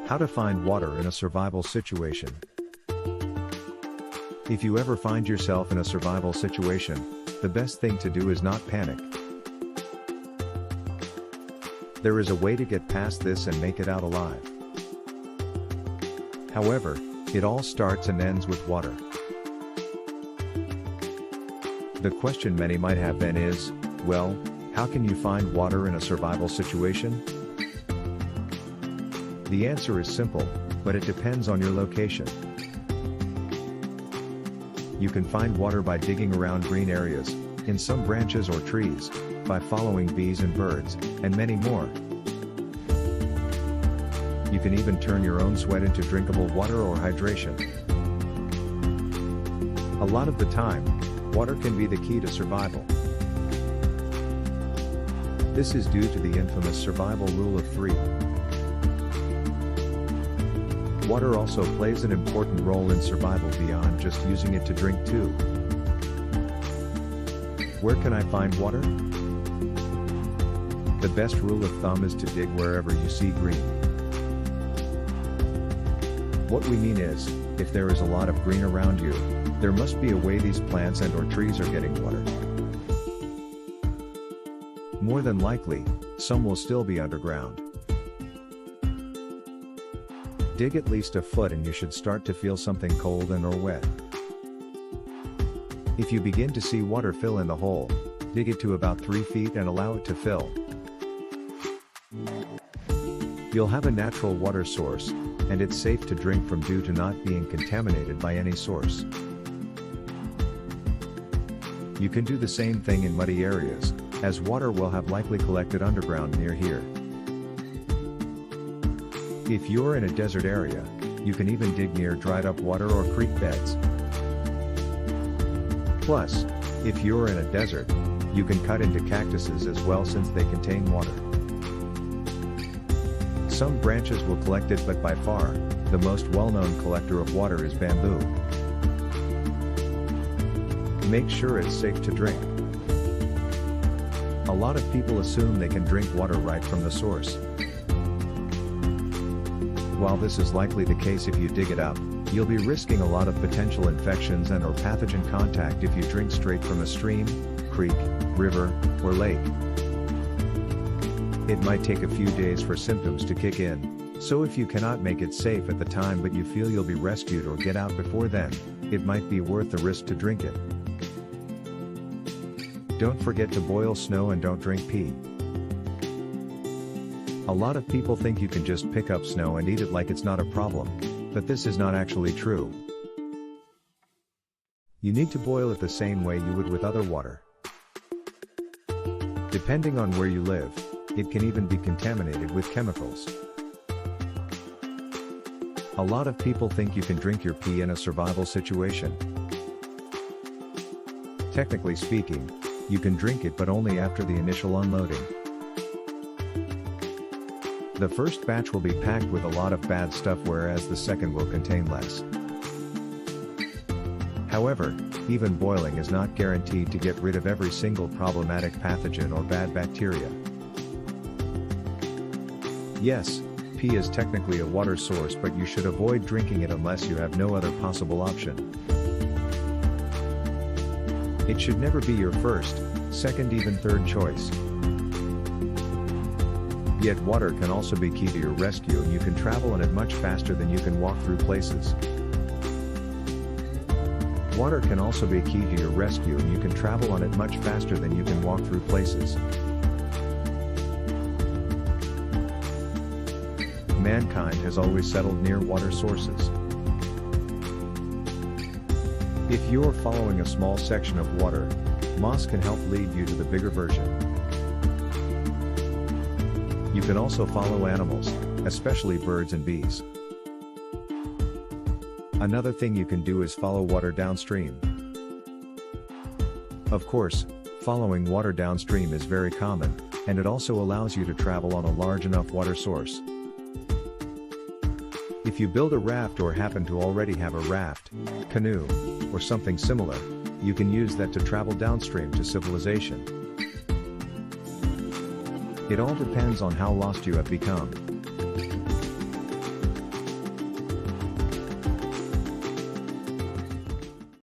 How to find water in a survival situation. If you ever find yourself in a survival situation, the best thing to do is not panic. There is a way to get past this and make it out alive. However, it all starts and ends with water. The question many might have then is, well, how can you find water in a survival situation? The answer is simple, but it depends on your location. You can find water by digging around green areas, in some branches or trees, by following bees and birds, and many more. You can even turn your own sweat into drinkable water or hydration. A lot of the time, water can be the key to survival. This is due to the infamous survival rule of 3. Water also plays an important role in survival beyond just using it to drink too. Where can I find water? The best rule of thumb is to dig wherever you see green. What we mean is, if there is a lot of green around you, there must be a way these plants and or trees are getting water. More than likely, some will still be underground. Dig at least a foot and you should start to feel something cold and or wet. If you begin to see water fill in the hole, dig it to about 3 feet and allow it to fill. You'll have a natural water source, and it's safe to drink from due to not being contaminated by any source. You can do the same thing in muddy areas, as water will have likely collected underground near here. If you're in a desert area, you can even dig near dried up water or creek beds. Plus, if you're in a desert, you can cut into cactuses as well since they contain water. Some branches will collect it, but by far, the most well-known collector of water is bamboo. Make sure it's safe to drink. A lot of people assume they can drink water right from the source. While this is likely the case if you dig it up, you'll be risking a lot of potential infections and or pathogen contact if you drink straight from a stream, creek, river, or lake. It might take a few days for symptoms to kick in, so if you cannot make it safe at the time but you feel you'll be rescued or get out before then, it might be worth the risk to drink it. Don't forget to boil snow and don't drink pee. A lot of people think you can just pick up snow and eat it like it's not a problem, but this is not actually true. You need to boil it the same way you would with other water. Depending on where you live, it can even be contaminated with chemicals. A lot of people think you can drink your pee in a survival situation. Technically speaking, you can drink it but only after the initial unloading. The first batch will be packed with a lot of bad stuff whereas the second will contain less. However, even boiling is not guaranteed to get rid of every single problematic pathogen or bad bacteria. Yes, pee is technically a water source, but you should avoid drinking it unless you have no other possible option. It should never be your first, second, even third choice. Yet water can also be key to your rescue and you can travel on it much faster than you can walk through places. Water can also be key to your rescue and you can travel on it much faster than you can walk through places. Mankind has always settled near water sources. If you're following a small section of water, moss can help lead you to the bigger version. You can also follow animals, especially birds and bees. Another thing you can do is follow water downstream. Of course, following water downstream is very common, and it also allows you to travel on a large enough water source. If you build a raft or happen to already have a raft, canoe, or something similar, you can use that to travel downstream to civilization. It all depends on how lost you have become.